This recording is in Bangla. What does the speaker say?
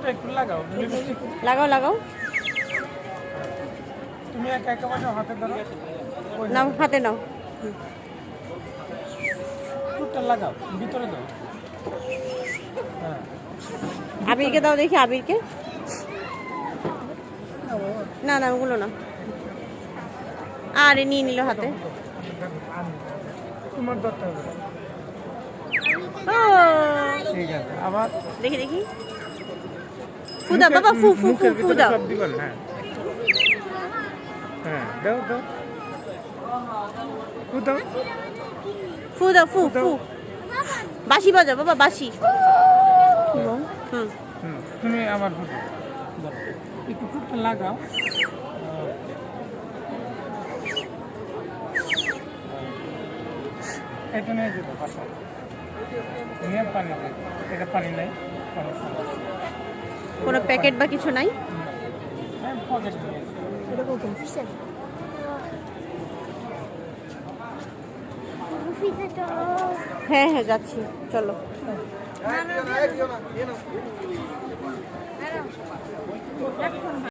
ঠোঁটটা একটু লাগাও লিপস্টিক লাগাও লাগাও। তুমি একা একা বসে হাতে ধরো নাও হাতে নাও। ঠোঁটটা লাগাও ভিতরে দাও। হ্যাঁ আবিরকে দাও দেখি, আবিরকে। না না ওগুলো না। আরে নিয়ে নিল হাতে। তোমার দরকার হবে ও ঠিক আছে আবার দেখি দেখি। ফু দাও বাবা, ফু ফু ফু ফু দাও। সব দিবেন হ্যাঁ হ্যাঁ দাও দাও ফু দাও ফু দাও, ফু ফু। বাঁশি বাজাও বাবা, বাঁশি। হুম তুমি আবার ফু দাও একটু ঠোঁটটা লাগাও। এটা নিয়ে যেত পাশা নিয়ে পানি দেয়। এটা পানি নেই, পানি ছাড়া। কোনো প্যাকেট বা কিছু নাই? হ্যাঁ পকেট দিয়ে হ্যাঁ হ্যাঁ যাচ্ছি, চলো।